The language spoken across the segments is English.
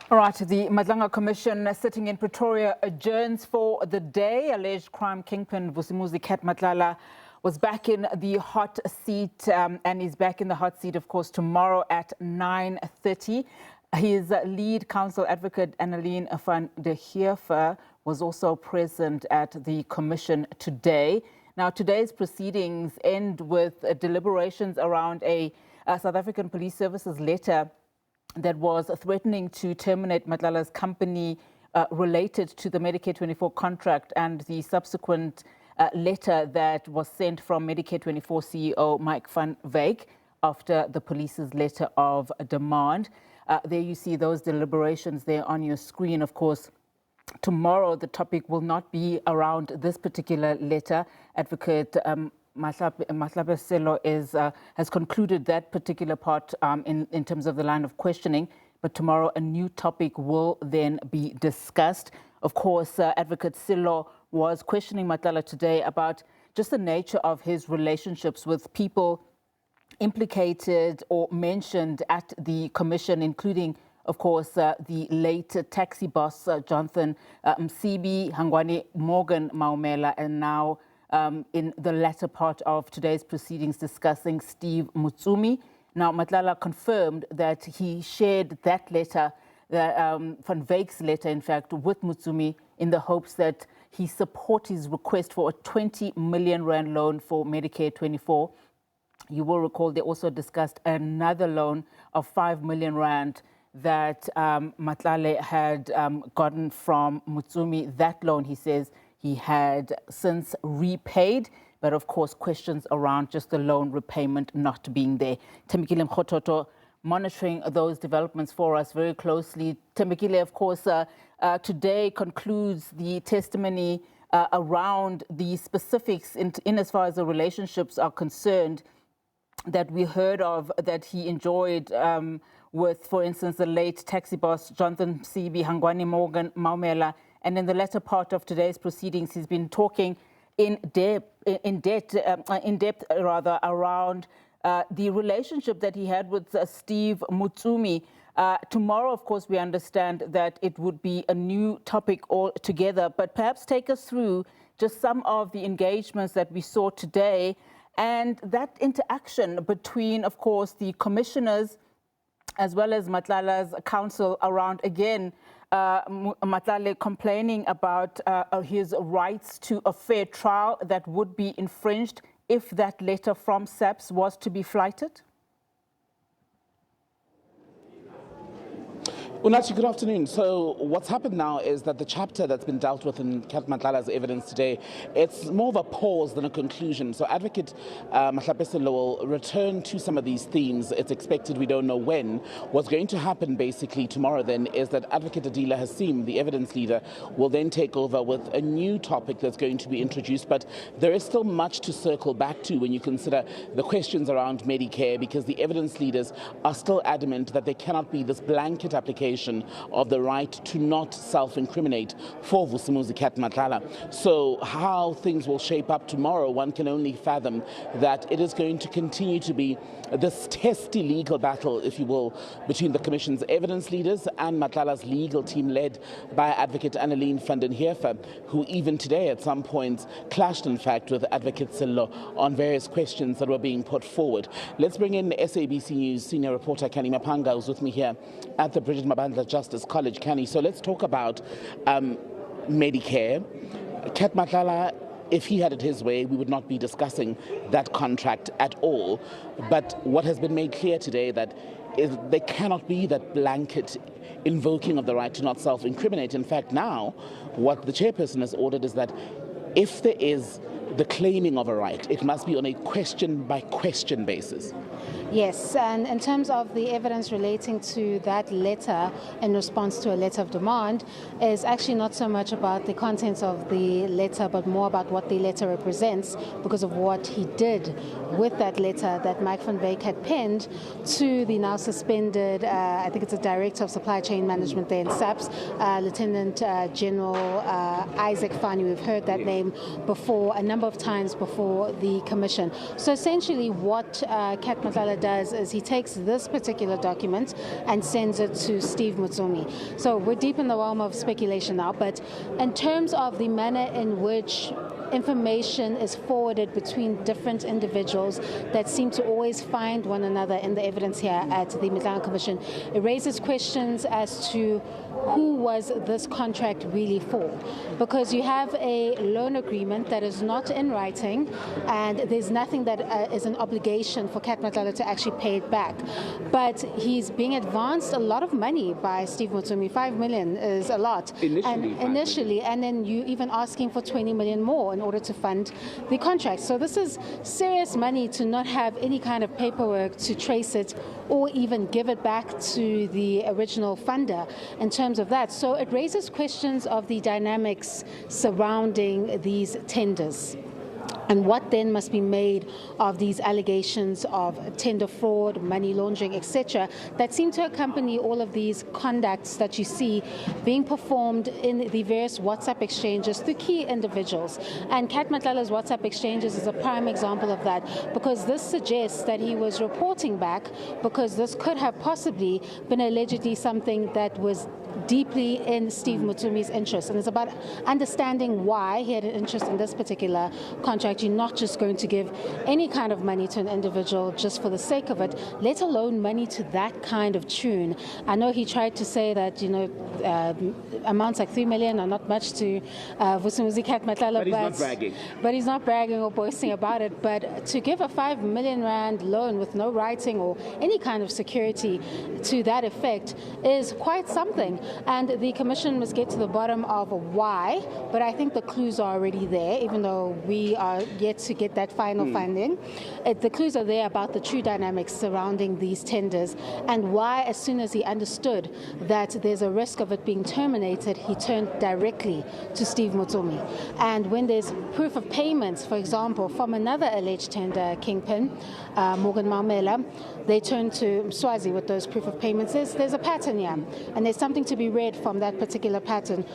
All right, the Madlanga Commission sitting in Pretoria adjourns for the day. Alleged crime kingpin Vusimuzi Cat Matlala was back in the hot seat and is back in the hot seat, of course, tomorrow at 9:30. His lead counsel advocate Annelien van der Heever was also present at the commission today. Now, today's proceedings end with deliberations around a South African Police Services letter that was threatening to terminate Matlala's company related to the Medicare 24 contract, and the subsequent letter that was sent from Medicare 24 CEO Mike van Wyk after the police's letter of demand. There you see those deliberations there on your screen. Of course, tomorrow the topic will not be around this particular letter. Advocate Matlala has concluded that particular part in terms of the line of questioning, but tomorrow a new topic will then be discussed. Of course, Advocate Silo was questioning Matlala today about just the nature of his relationships with people implicated or mentioned at the commission, including, of course, the late taxi boss, Jonathan Msibi, Hangwani Morgan Maumela, and now in the latter part of today's proceedings discussing Steve Mutsumi. Now, Matlala confirmed that he shared that letter, Van Wyk's letter, in fact, with Mutsumi in the hopes that he support his request for a 20 million rand loan for Medicare 24. You will recall they also discussed another loan of 5 million rand that Matlala had gotten from Mutsumi. That loan, he says, he had since repaid, but of course questions around just the loan repayment not being there. Thembekile Mrototo monitoring those developments for us very closely. Thembekile, of course, today concludes the testimony around the specifics in as far as the relationships are concerned that we heard of that he enjoyed with, for instance, the late taxi boss Jonathan Msibi, Hangwani Morgan Maumela. And in the latter part of today's proceedings, he's been talking in depth around the relationship that he had with Steve Mutsumi. Tomorrow, of course, we understand that it would be a new topic altogether, but perhaps take us through just some of the engagements that we saw today and that interaction between, of course, the commissioners as well as Matlala's counsel around, again, Matlala complaining about his rights to a fair trial that would be infringed if that letter from SABC was to be flighted? Unachi, good afternoon. So what's happened now is that the chapter that's been dealt with in Cat Matlala's evidence today, it's more of a pause than a conclusion. So Advocate Matlala will return to some of these themes. It's expected, we don't know when. What's going to happen basically tomorrow then is that Advocate Adila Hassim, the evidence leader, will then take over with a new topic that's going to be introduced. But there is still much to circle back to when you consider the questions around Medicare, because the evidence leaders are still adamant that there cannot be this blanket application of the right to not self-incriminate for Vusimuzi Cat Matlala. So how things will shape up tomorrow, one can only fathom that it is going to continue to be this testy legal battle, if you will, between the Commission's evidence leaders and Matlala's legal team led by Advocate Annelien van der Heever, who even today at some points clashed, in fact, with Advocate Silo on various questions that were being put forward. Let's bring in SABC News senior reporter Canny Maphanga, who's with me here at the Bridget Mabandla Justice College. Canny, so let's talk about Medicare. Cat Matlala, if he had it his way, we would not be discussing that contract at all. But what has been made clear today that there cannot be that blanket invoking of the right to not self-incriminate. In fact, now what the chairperson has ordered is that if there is the claiming of a right, it must be on a question-by-question basis. Yes, and in terms of the evidence relating to that letter in response to a letter of demand is actually not so much about the contents of the letter, but more about what the letter represents because of what he did with that letter that Mike van Wyk had penned to the now suspended, I think it's a Director of Supply Chain Management there in SABC, Lieutenant General Isaac Fani. We've heard that name before, a number of times before the commission. So essentially what Cat Matlala Matlala does is he takes this particular document and sends it to Steve Mutsumi. So we're deep in the realm of speculation now, but in terms of the manner in which information is forwarded between different individuals that seem to always find one another in the evidence here at the Madlanga Commission, it raises questions as to who was this contract really for? Because you have a loan agreement that is not in writing, and there's nothing that is an obligation for Cat Matlala to actually pay it back. But he's being advanced a lot of money by Steve Mutsumi. 5 million is a lot. Initially, and then you even asking for 20 million more in order to fund the contract. So this is serious money to not have any kind of paperwork to trace it or even give it back to the original funder in terms of that. So it raises questions of the dynamics surrounding these tenders and what then must be made of these allegations of tender fraud, money laundering, etc., that seem to accompany all of these conducts that you see being performed in the various WhatsApp exchanges through key individuals. And Cat Matlala's WhatsApp exchanges is a prime example of that, because this suggests that he was reporting back because this could have possibly been allegedly something that was deeply in Steve Mutsumi's interest. And it's about understanding why he had an interest in this particular contract. You're not just going to give any kind of money to an individual just for the sake of it, let alone money to that kind of tune. I know he tried to say that, amounts like 3 million are not much to Vusimuzi Cat Matlala, but he's not bragging. But he's not bragging or boasting about it. But to give a 5 million rand loan with no writing or any kind of security to that effect is quite something. And the Commission must get to the bottom of why, but I think the clues are already there, even though we are yet to get that final finding. The clues are there about the true dynamics surrounding these tenders and why, as soon as he understood that there's a risk of it being terminated, he turned directly to Steve Mutsumi. And when there's proof of payments, for example, from another alleged tender kingpin, Morgan Maumela, they turn to Mswazi with those proof of payments. There's a pattern here, and there's something to be read from that particular pattern.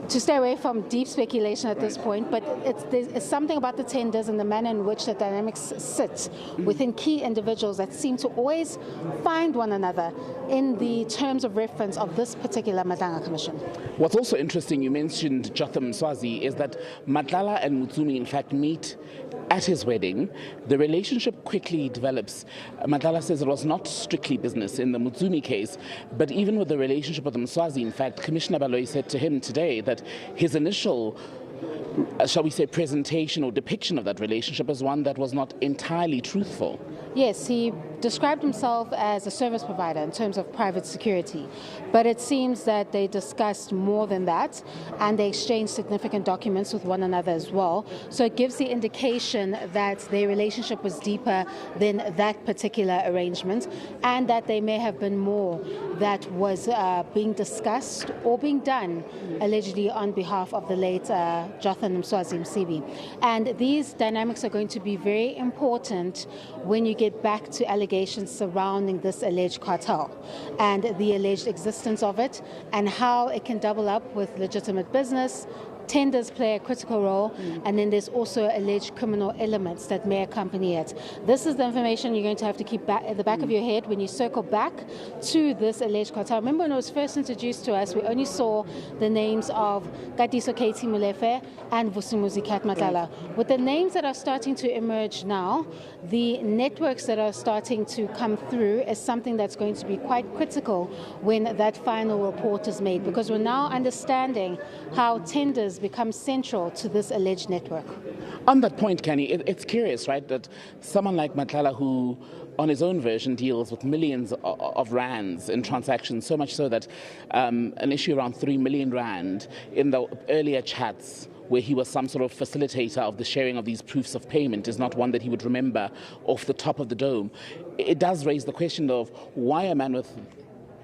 To stay away from deep speculation at this point, but it's something about the tenders and the manner in which the dynamics sit within key individuals that seem to always find one another in the terms of reference of this particular Madlanga Commission. What's also interesting, you mentioned Jotham Mswazi, is that Matlala and Mutsumi in fact meet at his wedding. The relationship quickly develops. Matlala says it was not strictly business in the Mutsumi case, but even with the relationship with the Mswazi, in fact, Commissioner Baloyi said to him today that his initial, shall we say, presentation or depiction of that relationship is one that was not entirely truthful. Yes, he described himself as a service provider in terms of private security, but it seems that they discussed more than that, and they exchanged significant documents with one another as well. So it gives the indication that their relationship was deeper than that particular arrangement, and that there may have been more that was being discussed or being done allegedly on behalf of the late Jotham Mswazi Msibi. And these dynamics are going to be very important when you get back to allegations surrounding this alleged cartel and the alleged existence of it and how it can double up with legitimate business. Tenders play a critical role, and then there's also alleged criminal elements that may accompany it. This is the information you're going to have to keep at the back of your head when you circle back to this alleged cartel. Remember when it was first introduced to us, we only saw the names of Katiso Katie Mulefe and Vusimuzi Cat Matlala. With the names that are starting to emerge now, the networks that are starting to come through is something that's going to be quite critical when that final report is made, because we're now understanding how tenders become central to this alleged network. On that point, Canny, it's curious, right, that someone like Matlala, who on his own version deals with millions of rands in transactions, so much so that an issue around 3 million rand in the earlier chats where he was some sort of facilitator of the sharing of these proofs of payment is not one that he would remember off the top of the dome. It does raise the question of why a man with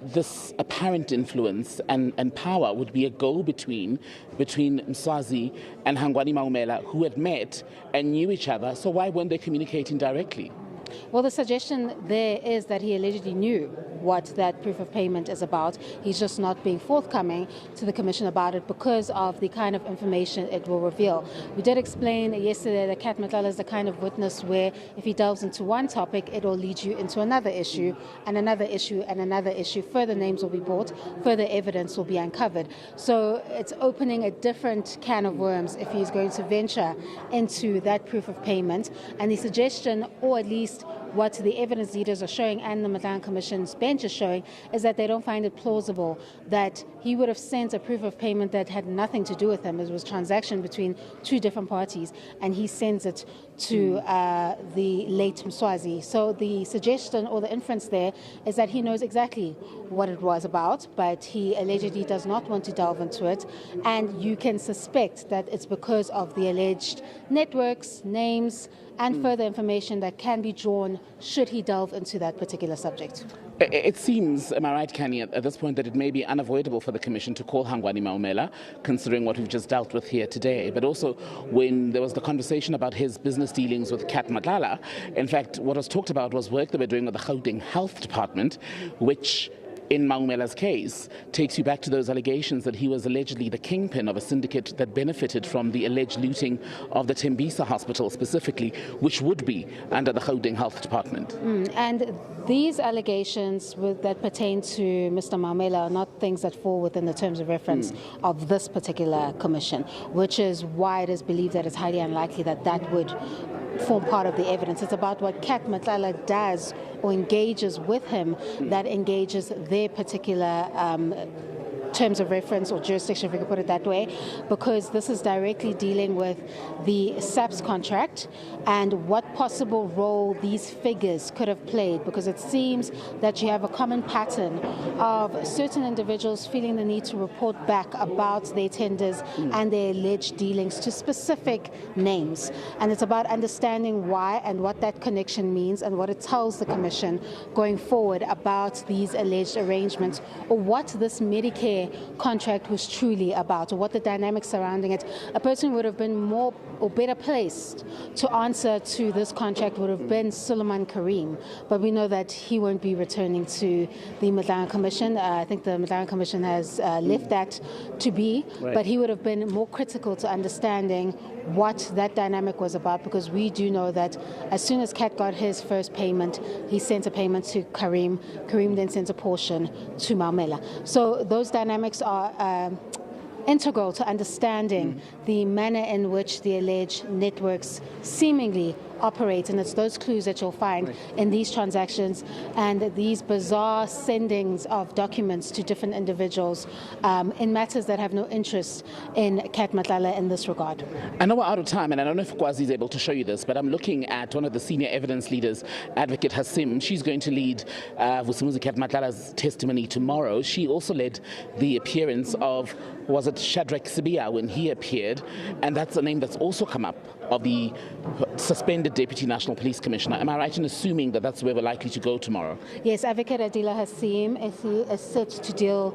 this apparent influence and power would be a go-between between Mswazi and Hangwani Maumela, who had met and knew each other. So why weren't they communicating directly? Well, the suggestion there is that he allegedly knew what that proof of payment is about. He's just not being forthcoming to the Commission about it because of the kind of information it will reveal. We did explain yesterday that Cat Matlala is the kind of witness where if he delves into one topic, it will lead you into another issue and another issue and another issue. Further names will be brought, further evidence will be uncovered. So it's opening a different can of worms if he's going to venture into that proof of payment. And the suggestion, or at least what the evidence leaders are showing and the Madlanga Commission's bench is showing, is that they don't find it plausible that he would have sent a proof of payment that had nothing to do with him. It was a transaction between two different parties, and he sends it to the late Mswazi. So the suggestion or the inference there is that he knows exactly what it was about, but he allegedly does not want to delve into it. And you can suspect that it's because of the alleged networks, names, and further information that can be drawn should he delve into that particular subject. It seems, am I right, Canny, at this point that it may be unavoidable for the Commission to call Hangwani Maumela, considering what we've just dealt with here today. But also, when there was the conversation about his business dealings with Cat Matlala, in fact, what was talked about was work that we're doing with the Gauteng Health Department, which in Maumela's case, takes you back to those allegations that he was allegedly the kingpin of a syndicate that benefited from the alleged looting of the Tembekile hospital specifically, which would be under the Gauteng Health Department. And these allegations that pertain to Mr. Maumela are not things that fall within the terms of reference of this particular commission, which is why it is believed that it's highly unlikely that that would form part of the evidence. It's about what Cat Matlala does or engages with him that engages their particular terms of reference or jurisdiction, if we could put it that way, because this is directly dealing with the SABC contract and what possible role these figures could have played, because it seems that you have a common pattern of certain individuals feeling the need to report back about their tenders and their alleged dealings to specific names. And it's about understanding why and what that connection means and what it tells the Commission going forward about these alleged arrangements, or what this Medicare contract was truly about, or what the dynamics surrounding it. A person would have been more or better placed to answer to this contract would have been Suleiman Karim, but we know that he won't be returning to the Madlanga Commission. I think the Madlanga Commission has left that to be, but he would have been more critical to understanding what that dynamic was about, because we do know that as soon as Cat got his first payment, he sent a payment to Karim. Karim then sent a portion to Maumela. So those dynamics are integral to understanding the manner in which the alleged networks seemingly operate, and it's those clues that you'll find in these transactions and these bizarre sendings of documents to different individuals in matters that have no interest in Cat Matlala in this regard. I know we're out of time, and I don't know if Kwazi is able to show you this, but I'm looking at one of the senior evidence leaders, Advocate Hasim. She's going to lead Vusimuzi Cat Matlala's testimony tomorrow. She also led the appearance of, was it Shadrach Sibia when he appeared, and that's a name that's also come up, of the suspended Deputy National Police Commissioner. Am I right in assuming that that's where we're likely to go tomorrow? Yes, Advocate Adila Hasim is set to deal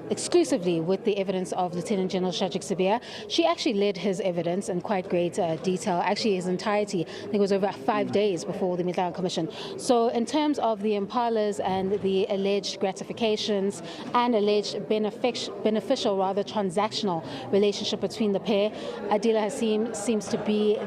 exclusively with the evidence of Lieutenant General Shadrach Sibia. She actually led his evidence in quite great detail, actually his entirety. I think it was over 5 days before the Madlanga Commission. So in terms of the impalas and the alleged gratifications and alleged beneficial, rather transactional relationship between the pair, Adila Hasim seems to be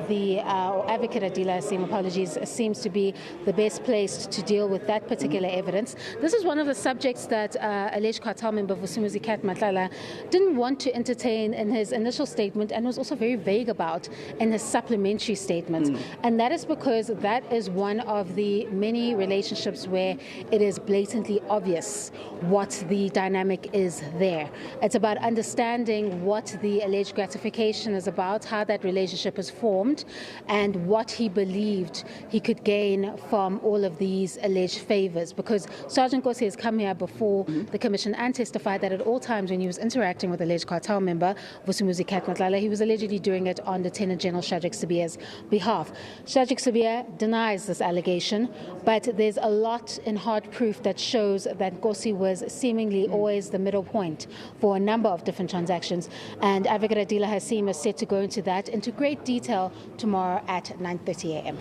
or Advocate Adila Hasim, apologies, seems to be the best placed to deal with that particular evidence. This is one of the subjects that alleged cartel member Vusimuzi Cat Matlala didn't want to entertain in his initial statement, and was also very vague about in his supplementary statement. And that is because that is one of the many relationships where it is blatantly obvious what the dynamic is there. It's about understanding what the alleged gratification is about, how that relationship is formed, and what he believed he could gain from all of these alleged favors. Because Sergeant Kosi has come here before the Commission and testified that at all times when he was interacting with alleged cartel member Vusimuzi Cat Matlala, he was allegedly doing it on Lieutenant General Shadrach Sibia's behalf. Shadrach Sibia denies this allegation, but there's a lot in hard proof that shows that Kosi was seemingly always the middle point for a number of different transactions. And Advocate Adila Hasim is set to go into that into great detail tomorrow at 9:30 a.m.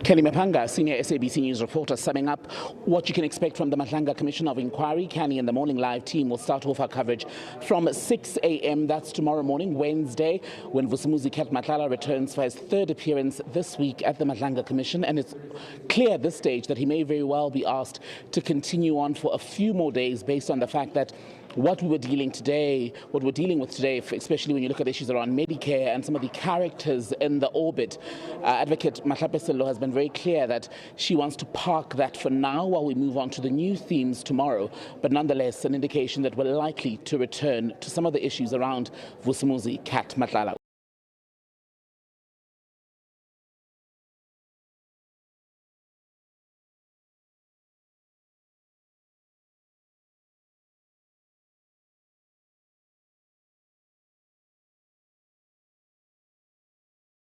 Canny Maphanga, senior SABC News reporter, summing up what you can expect from the Madlanga Commission of Inquiry. Canny and the Morning Live team will start off our coverage from 6 a.m. That's tomorrow morning, Wednesday, when Vusimuzi Cat Matlala returns for his third appearance this week at the Madlanga Commission. And it's clear at this stage that he may very well be asked to continue on for a few more days based on the fact that what we're dealing with today, especially when you look at issues around Medicare and some of the characters in the orbit, Advocate Matlala has been very clear that she wants to park that for now while we move on to the new themes tomorrow. But nonetheless, an indication that we're likely to return to some of the issues around Vusimuzi Cat Matlala.